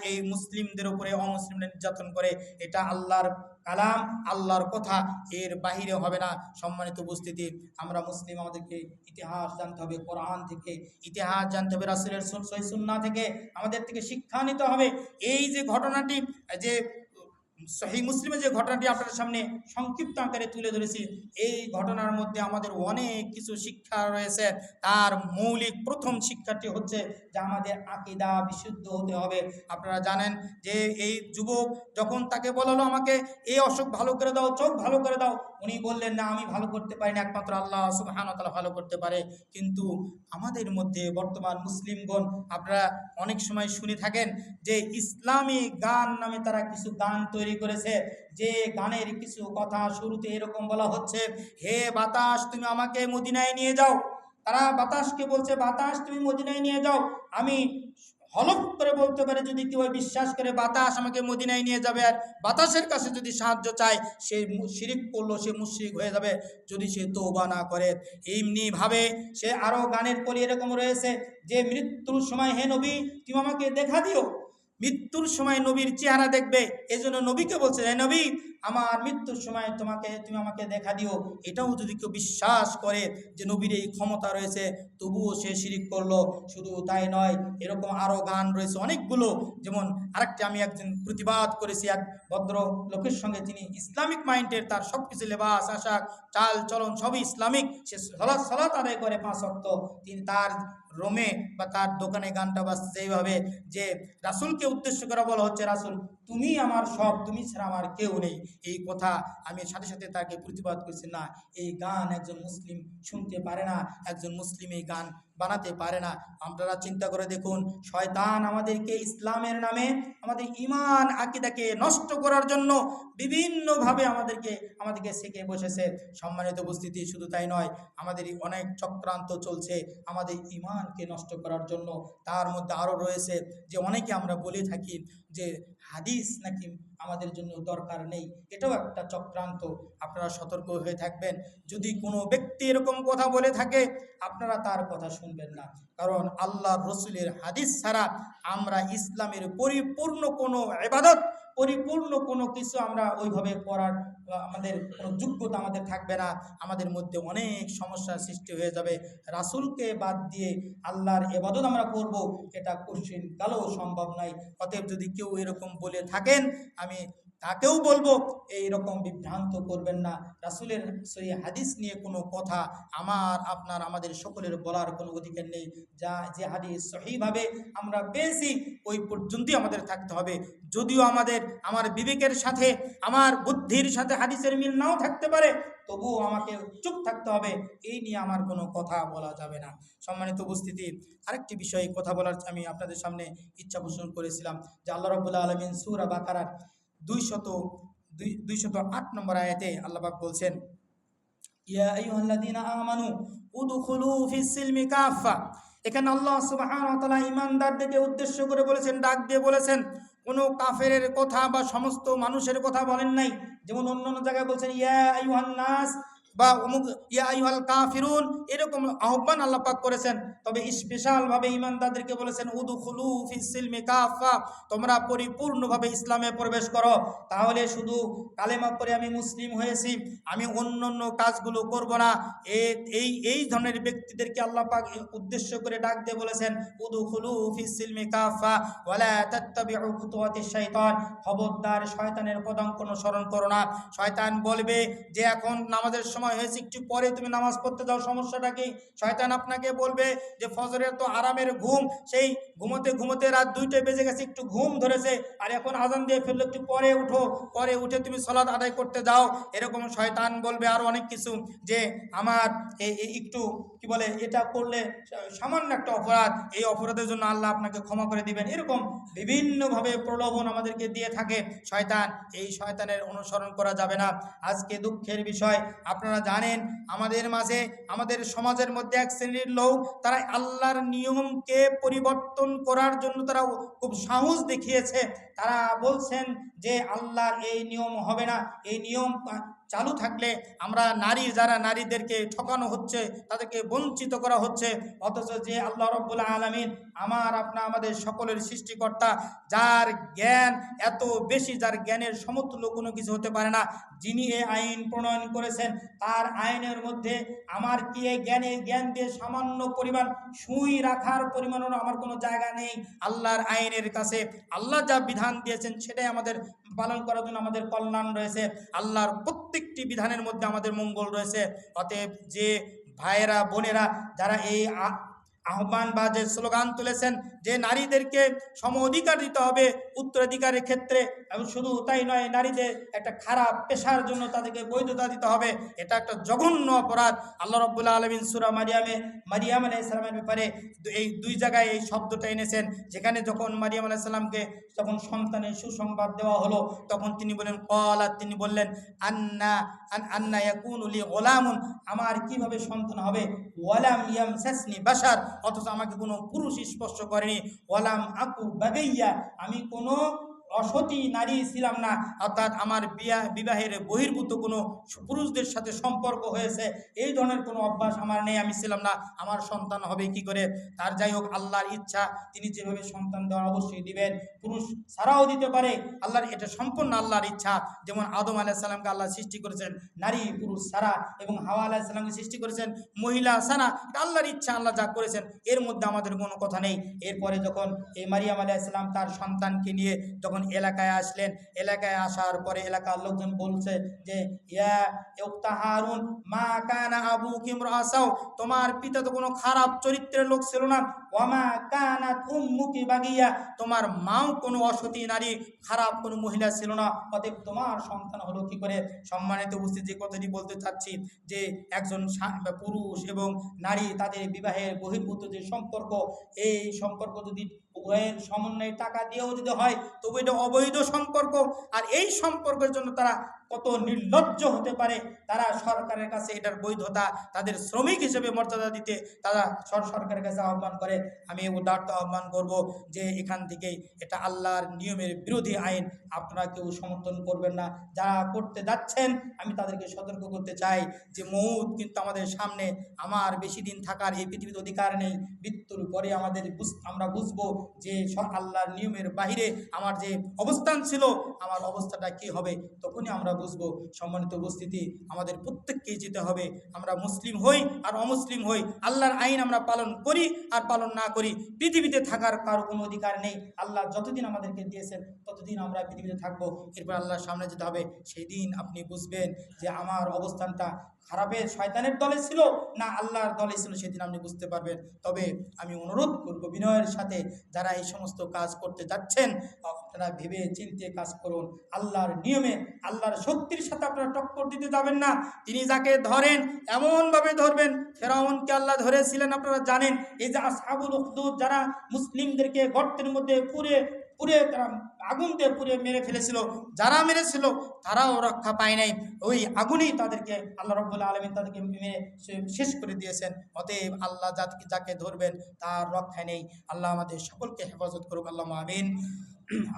Speaker 1: এই মুসলিমদের উপরে অমুসলিমরা নির্যাতন করে। এটা আল্লাহর কালাম, আল্লাহর কথা, এর বাহিরে হবে না। সম্মানিত উপস্থিতি, আমরা মুসলিম, আমাদেরকে ইতিহাস জানতে হবে, কোরআন থেকে ইতিহাস জানতে হবে, রাসূলের সহিহ সুন্নাহ থেকে আমাদের থেকে শিক্ষা নিতে হবে। এই যে ঘটনাটি, যে সহিহ মুসলিমে যে ঘটনাটি আপনাদের সামনে সংক্ষিপ্ত আকারে তুলে ধরেছি, এই ঘটনার মধ্যে আমাদের অনেক কিছু শিক্ষা রয়েছে। তার মৌলিক প্রথম শিক্ষাটি হচ্ছে যে আমাদের আকীদা বিশুদ্ধ হতে হবে। আপনারা জানেন যে এই যুবক যখন তাকে বললো আমাকে এই অসুখ ভালো করে দাও, চোখ ভালো করে দাও, উনি বললেন না আমি ভালো করতে পারি না, একমাত্র আল্লাহ সুবহানাহু ওয়া তাআলা ভালো করতে পারে। কিন্তু আমাদের মধ্যে বর্তমান মুসলিমগণ আপনারা অনেক সময় শুনে থাকেন যে ইসলামী গান নামে তারা কিছু গান তৈরি করেছে, যে গানের কিছু কথা শুরুতে এরকম বলা হচ্ছে, হে বাতাস তুমি আমাকে মদিনায় নিয়ে যাও। তারা বাতাসকে বলছে বাতাস তুমি মদিনায় নিয়ে যাও। আমি হলফ করে বলতে পারে যদি কেউ বিশ্বাস করে বাতাস আমাকে মদিনায় নিয়ে যাবে, আর বাতাসের কাছে যদি সাহায্য চায় সে শিরিক করলো, সে মুশরিক হয়ে যাবে যদি সে তওবা না করে। এমনি ভাবে সে আরো গানের কলি এরকম রয়েছে যে মৃত্যুর সময় হে নবী তুমি আমাকে দেখা দিও, মৃত্যুর সময় নবীর চেহারা দেখবে। এজন্য নবীকে বলছে, হে নবী, আমার মৃত্যুর সময় তুমি আমাকে দেখা দিও। এটাও যদি কেউ বিশ্বাস করে যে নবীর এই ক্ষমতা রয়েছে, তবুও সে শিরিক করলো। শুধু তাই নয়, এরকম আরও গান রয়েছে অনেকগুলো। যেমন আরেকটা আমি একজন প্রতিবাদ করেছি এক ভদ্র লোকের সঙ্গে, তিনি ইসলামিক মাইন্ডের, তার সব কিছু লেবাস আশাক চাল চলন সবই ইসলামিক, সে সালাত আদায় করে 5 ওয়াক্ত। তিনি তার রোমে বা তার দোকানে গানটা বাজছে এইভাবে যে রাসূলকে উদ্দেশ্য করে বলা হচ্ছে, রাসূল তুমি আমার সব, তুমি ছাড়া আমার কেউ নেই। এই কথা আমি সাথে সাথে তাকে প্রতিবাদ করছি, না, এই গান একজন মুসলিম শুনতে পারে না, একজন মুসলিম এই গান বানাতে পারে না। আপনারা চিন্তা করে দেখুন, শয়তান আমাদেরকে ইসলামের নামে আমাদের ঈমান আকীদাকে নষ্ট করার জন্য বিভিন্নভাবে আমাদেরকে শেখে বসেছে। সম্মানিত উপস্থিতি, শুধু তাই নয়, আমাদের অনেক চক্রান্ত চলছে আমাদের ঈমানকে নষ্ট করার জন্য। তার মধ্যে আরও রয়েছে যে অনেকে আমরা বলে থাকি যে হাদিস নাকি আমাদের জন্য দরকার নেই, এটাও একটা চক্রান্ত। আপনারা সতর্ক হয়ে থাকবেন। যদি কোনো ব্যক্তি এরকম কথা বলে থাকে, আপনারা তার কথা শুনবেন না, কারণ আল্লাহর রসুলের হাদিস ছাড়া আমরা ইসলামের পরিপূর্ণ কোনো ইবাদত, পরিপূর্ণ কোনো কিছু আমরা ওইভাবে করার আমাদের কোনো যোগ্যতা আমাদের থাকবে না। আমাদের মধ্যে অনেক সমস্যার সৃষ্টি হয়ে যাবে। রাসূলকে বাদ দিয়ে আল্লাহর ইবাদত আমরা করব, এটা কোশ্চিন কালেও সম্ভব নয়। অতএব যদি কেউ এরকম বলে থাকেন, আমি তাকেও বলবো এইরকম বিভ্রান্ত করবেন না। রাসূলের সহিহ হাদিস নিয়ে কোনো কথা আমাদের সকলের বলার কোনো অধিকার নেই। যে হাদিস সহিভাবে আমরা পেয়েছি ওই পর্যন্তই আমাদের থাকতে হবে। যদিও আমার বিবেকের সাথে, আমার বুদ্ধির সাথে হাদিসের মিল নাও থাকতে পারে, তবুও আমাকে চুপ থাকতে হবে, এই নিয়ে আমার কোনো কথা বলা যাবে না। সম্মানিত উপস্থিতি, আরেকটি বিষয়ে কথা বলার আমি আপনাদের সামনে ইচ্ছা পোষণ করেছিলাম যে আল্লাহ রাব্বুল আলামিন সূরা বাকারার 208 নম্বর আয়াতে আল্লাহ পাক বলছেন, ইয়া আইয়ুহাল্লাযীনা আমানু উদখুলু ফিস সিলমি কাফা। এখানে আল্লাহ সুবহানাহু ওয়া তাআলা ঈমানদারদেরকে উদ্দেশ্য করে বলেছেন, ডাক দিয়ে বলেছেন, কোনো কাফেরের কথা বা সমস্ত মানুষের কথা বলেন নাই। যেমন অন্যান্য জায়গায় বলছেন ইয়া আইয়ুহান নাস বা অমুক ইয়া আইয়ুহাল কাফিরুন, এরকম আহ্বান আল্লাহ পাক করেছেন। তবে স্পেশালভাবে ঈমানদারদেরকে বলেছেন উদখুলু ফিস সিলমি কাফা, তোমরা পরিপূর্ণভাবে ইসলামে প্রবেশ করো। তাহলে শুধু কালেমা পড়ে আমি মুসলিম হয়েছি, আমি অন্যান্য কাজগুলো করব না, এই ধরনের ব্যক্তিদেরকে আল্লাহ পাক উদ্দেশ্য করে ডাক দিয়ে বলেছেন উদখুলু ফিস সিলমি কাফা ওয়ালা তাত্তাবিউ খুতুওয়াতিশ শাইতান। খবরদার শয়তানের পদাঙ্ক অনুসরণ করো না। শয়তান বলবে যে এখন নামাজের সময় হয়েছে, একটু পরে তুমি নামাজ পড়তে যাও, সমস্যাটা কি? শয়তান আপনাকে বলবে যে ফজরের তো আরামের ঘুম, সেই ঘুমোতে ঘুমোতে রাত 2টা বেজে গেছে, একটু ঘুম ধরেছে, আর এখন আজান দিয়ে ফেললো, একটু পরে উঠো, পরে উঠে তুমি সালাত আদায় করতে যাও। এরকম শয়তান বলবে আরো অনেক কিছু, যে আমার একটু কি বলে, এটা করলে সামান্য একটা অপরাধ, এই অপরাধের জন্য আল্লাহ আপনাকে ক্ষমা করে দিবেন। এরকম বিভিন্নভাবে প্রলোভন আমাদেরকে দিয়ে থাকে শয়তান। এই শয়তানের অনুসরণ করা যাবে না। আজকে দুঃখের বিষয়, আপনারা জানেন আমাদের মাঝে, আমাদের সমাজের মধ্যে এক শ্রেণীর লোক, তারা আল্লাহর নিয়মকে পরিবর্তন করার জন্য তারা খুব সাহস দেখিয়েছে। তারা বলছেন যে আল্লাহর এই নিয়ম হবে না, এই নিয়ম চালু থাকলে আমরা যারা নারীদেরকে ঠকানো হচ্ছে, তাদেরকে বঞ্চিত করা হচ্ছে। অথচ যে আল্লাহ রাব্বুল আলামিন আমাদের সকলের সৃষ্টিকর্তা, যার জ্ঞান এত বেশি, যার জ্ঞানের সমতুল্য কোনো কিছু হতে পারে না, যিনি এই আইন প্রণয়ন করেছেন, তার আইনের মধ্যে আমার কি এই জ্ঞান দিয়ে সামান্য পরিমাণ সুই রাখার পরিমাণেরও আমার কোনো জায়গা নেই। আল্লাহর আইনের কাছে আল্লাহ যা বিধান দিয়েছেন সেটাই আমাদের পালন করার জন্য আমাদের কল্যাণ রয়েছে। আল্লাহর প্রত্যেকটি বিধানের মধ্যে আমাদের মঙ্গল রয়েছে। অতএব যে ভাইয়েরা বোনেরা যারা এই আহ্বান বা যে স্লোগান তুলেছেন যে নারীদেরকে সম অধিকার দিতে হবে উত্তরাধিকারের ক্ষেত্রে, এবং শুধু তাই নয়, নারীদের একটা খারাপ পেশার জন্য তাদেরকে বৈধতা দিতে হবে, এটা একটা জঘন্য অপরাধ। আল্লাহ রাব্বুল আলামিন সূরা মারিয়াম আলাইহিস সালামের ব্যাপারে এই 2 জায়গায় এই শব্দটা এনেছেন, যেখানে যখন মারিয়াম আলাইহিস সালামকে যখন সন্তানের সুসংবাদ দেওয়া হলো, তখন তিনি বললেন আন্না ইয়াকুনু লি গোলামুন, আমার কিভাবে সন্তান হবে, ওয়ালাম ইয়ামসাসনি বাশার, অথচ আমাকে কোনো পুরুষ স্পর্শ করেনি, ওয়ালাম আকু বাগাইয়া, আমি কোনো অসতী নারী ছিলাম না, অর্থাৎ আমার বিবাহের বহির্ভূত কোনো পুরুষদের সাথে সম্পর্ক হয়েছে এই ধরনের কোনো অভ্যাস আমার নেই, আমি ছিলাম না। আমার সন্তান হবে কি করে? তার যাই হোক, আল্লাহর ইচ্ছা, তিনি যেভাবে সন্তান দেওয়ার অবশ্যই দিবেন, পুরুষ ছাড়াও দিতে পারে, আল্লাহর এটা সম্পূর্ণ আল্লাহর ইচ্ছা। যেমন আদম আলাইহিস সালামকে আল্লাহ সৃষ্টি করেছেন নারী পুরুষ ছাড়া, এবং হাওয়া আলাইহিস সালামকে সৃষ্টি করেছেন মহিলা ছাড়া। এটা আল্লাহর ইচ্ছা, আল্লাহ যা করেছেন এর মধ্যে আমাদের কোনো কথা নেই। এরপরে যখন এই মারিয়াম আলাইহিস সালাম তার সন্তানকে নিয়ে যখন এলাকায় আসলেন, এলাকায় আসার পরে এলাকার লোকজন বলছে যে ইয়া উক্তা হারুন মা কানা আবুকি ইমরাআ সাও, তোমার পিতা তো কোনো খারাপ চরিত্রের লোক ছিল না, ওয়ামা কানাত উম্মুকি বাগিয়া, তোমার মাও কোনো অসতী নারী, খারাপ কোনো মহিলা ছিল না, অতএব তোমার সন্তান হলো কি করে? সম্মানিত উপস্থিত, যে কথাটি বলতে চাচ্ছি যে একজন পুরুষ এবং নারী তাদের বিবাহের বহির্ভূত যে সম্পর্ক, এই সম্পর্ক যদি উভয়ের সমন্বয়ে টাকা দিয়েও যদি হয় তবু এটা অবৈধ সম্পর্ক। আর এই সম্পর্কের জন্য তারা কত নির্লজ্জ হতে পারে, তারা সরকারের কাছে এটার বৈধতা, তাদের শ্রমিক হিসেবে মর্যাদা দিতে তারা সরকারের কাছে আহ্বান করে। আমি উদার্ত আহ্বান করব যে এখান থেকে এটা আল্লাহর নিয়মের বিরোধী আইন, আপনারা কেউ সমর্থন করবেন না। যারা করতে যাচ্ছেন আমি তাদেরকে সতর্ক করতে চাই যে মউত কিন্তু আমাদের সামনে, আমার বেশি দিন থাকার এই পৃথিবীতে অধিকার নেই। মৃত্যুর পরে আমরা বুঝবো যে আল্লাহর নিয়মের বাহিরে আমার যে অবস্থান ছিল, আমার অবস্থাটা কি হবে, তখনই আমরা বুঝবো। সম্মানিত উপস্থিতি, আমাদের প্রত্যেককেই যেতে হবে, আমরা মুসলিম হই আর অমুসলিম হই, আল্লাহর আইন আমরা পালন করি আর পালন না করি, পৃথিবীতে থাকার কারো কোনো অধিকার নেই। আল্লাহ যতদিন আমাদেরকে দিয়েছেন ততদিন আমরা পৃথিবীতে থাকবো, এরপর আল্লাহর সামনে যেতে হবে। সেই দিন আপনি বুঝবেন যে আমার অবস্থানটা খারাপের শয়তানের দলে ছিল না আল্লাহর দলে ছিল, সেদিন আপনি বুঝতে পারবেন। তবে আমি অনুরোধ করব বিনয়ের সাথে, যারা এই সমস্ত কাজ করতে যাচ্ছেন আপনারা ভেবে চিন্তে কাজ করুন, আল্লাহর নিয়মে আল্লাহর শক্তির সাথে আপনারা টক্কর দিতে যাবেন না। তিনি যাকে ধরেন এমনভাবে ধরবেন, ফেরাউনকে আল্লাহ ধরেছিলেন আপনারা জানেন। এই যে আসহাবুল উখদুদ, যারা মুসলিমদেরকে গর্তের মধ্যে পুরে তারা আগুন দিয়ে পুড়ে মেরে ফেলেছিল, যারা মেরেছিল তারাও রক্ষা পায় নাই, ওই আগুনেই তাদেরকে আল্লাহ রাব্বুল আলামিন তাদেরকে মেরে শেষ করে দিয়েছেন। অতএব আল্লাহ যাকে ধরবেন তার রক্ষা নেই। আল্লাহ আমাদের সকলকে হেফাজত করুক, আল্লাহুম্মা আমিন।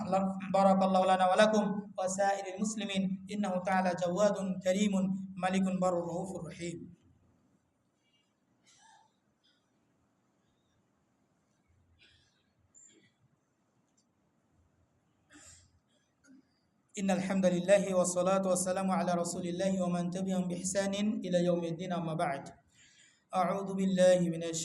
Speaker 1: আল্লাহ বারাকাল্লাহু লানা ওয়া লাকুম ওয়া সাইরিল মুসলিমিন, ইন্নাহু তাআলা জাওয়াদুন কারীমুন মালিকুন বারুর রাউফুর রহিম। ইন্নাল হামদুলিল্লাহি ওয়াস সালাতু ওয়াস সালামু আলা রাসূলিল্লাহি ওয়া মান তাবি'আহুম বিইহসানিন ইলা ইয়াউমিদ্দিন, আম্মা বা'দ। আউযু বিল্লাহি মিনাশ